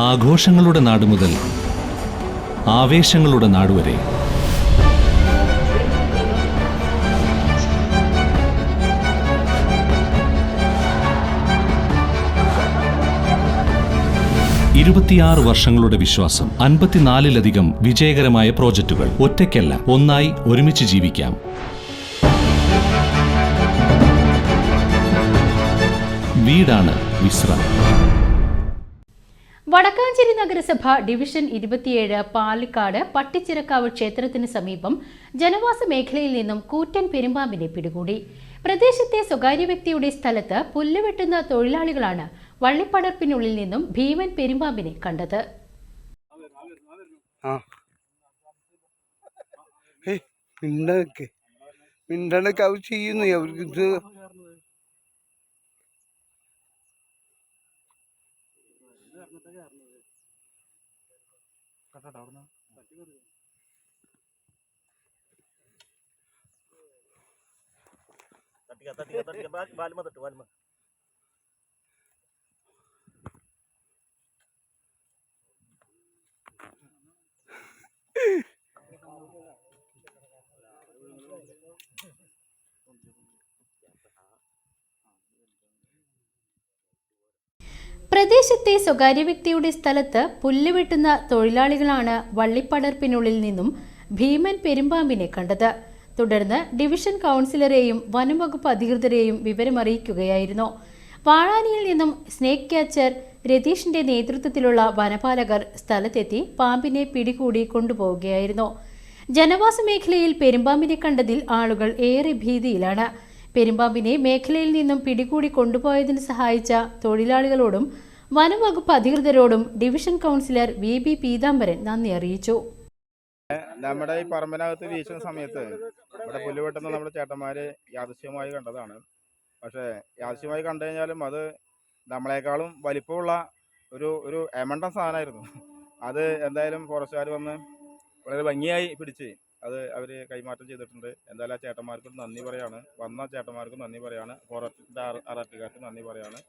ആഘോഷങ്ങളുടെ നാട് മുതൽ ആവേശങ്ങളുടെ നാടുവരെ ഇരുപത്തിയാറ് വർഷങ്ങളുടെ വിശ്വാസം, 54-ലധികം വിജയകരമായ പ്രോജക്റ്റുകൾ. ഒറ്റയ്ക്കല്ല, ഒന്നായി ഒരുമിച്ച് ജീവിക്കാം. വീടാണ് വിശ്രം. വടക്കാഞ്ചേരി നഗരസഭ ഡിവിഷൻ 27 പാലിക്കാട് പട്ടിച്ചിറക്കാവ് ക്ഷേത്രത്തിന് സമീപം ജനവാസ മേഖലയിൽ നിന്നും കൂറ്റൻ പെരുമ്പാമ്പിനെ പിടികൂടി. പ്രദേശത്തെ സ്വകാര്യ വ്യക്തിയുടെ സ്ഥലത്ത് പുല്ലുവെട്ടുന്ന തൊഴിലാളികളാണ് വള്ളിപ്പടർപ്പിനുള്ളിൽ നിന്നും ഭീമൻ പെരുമ്പാമ്പിനെ കണ്ടത്. പ്രദേശത്തെ സ്വകാര്യ വ്യക്തിയുടെ സ്ഥലത്ത് പുല്ലുവെട്ടുന്ന തൊഴിലാളികളാണ് വള്ളിപ്പടർപ്പിനുള്ളിൽ നിന്നും ഭീമൻ പെരുമ്പാമ്പിനെ കണ്ടത്. തുടർന്ന് ഡിവിഷൻ കൗൺസിലറെയും വനംവകുപ്പ് അധികൃതരെയും വിവരമറിയിക്കുകയായിരുന്നു. വാഴാനിയിൽ നിന്നും സ്നേക്ക് ക്യാച്ചർ രതീഷിന്റെ നേതൃത്വത്തിലുള്ള വനപാലകർ സ്ഥലത്തെത്തി പാമ്പിനെ പിടികൂടി കൊണ്ടുപോവുകയായിരുന്നു. ജനവാസ മേഖലയിൽ പെരുമ്പാമ്പിനെ കണ്ടതിൽ ആളുകൾ ഏറെ ഭീതിയിലാണ്. പെരുമ്പാമ്പിനെ മേഖലയിൽ നിന്നും പിടികൂടി കൊണ്ടുപോയതിന് സഹായിച്ച തൊഴിലാളികളോടും വനംവകുപ്പ് അധികൃതരോടും ഡിവിഷൻ കൗൺസിലർ VB പീതാംബരൻ നന്ദി അറിയിച്ചു. നമ്മുടെ ഈ പറമ്പിനകത്ത് വീശുന്ന സമയത്ത് ഇവിടെ പുല്ലുവെട്ടുന്ന നമ്മുടെ ചേട്ടന്മാര് യാദൃശ്യമായി കണ്ടതാണ്. പക്ഷേ യാദൃശ്യമായി കണ്ടു കഴിഞ്ഞാലും അത് നമ്മളെക്കാളും വലിപ്പമുള്ള ഒരു എമണ്ടൻ സാധനമായിരുന്നു. അത് എന്തായാലും ഫോറസ്റ്റുകാർ വന്ന് വളരെ ഭംഗിയായി പിടിച്ച് അത് അവർ കൈമാറ്റം ചെയ്തിട്ടുണ്ട്. എന്തായാലും ആ ചേട്ടന്മാർക്കും നന്ദി പറയാണ്, വന്ന ചേട്ടന്മാർക്കും നന്ദി പറയാണ്, ഫോറസ്റ്റിൻ്റെ അതോറിറ്റിക്കാർക്ക് നന്ദി പറയാണ്.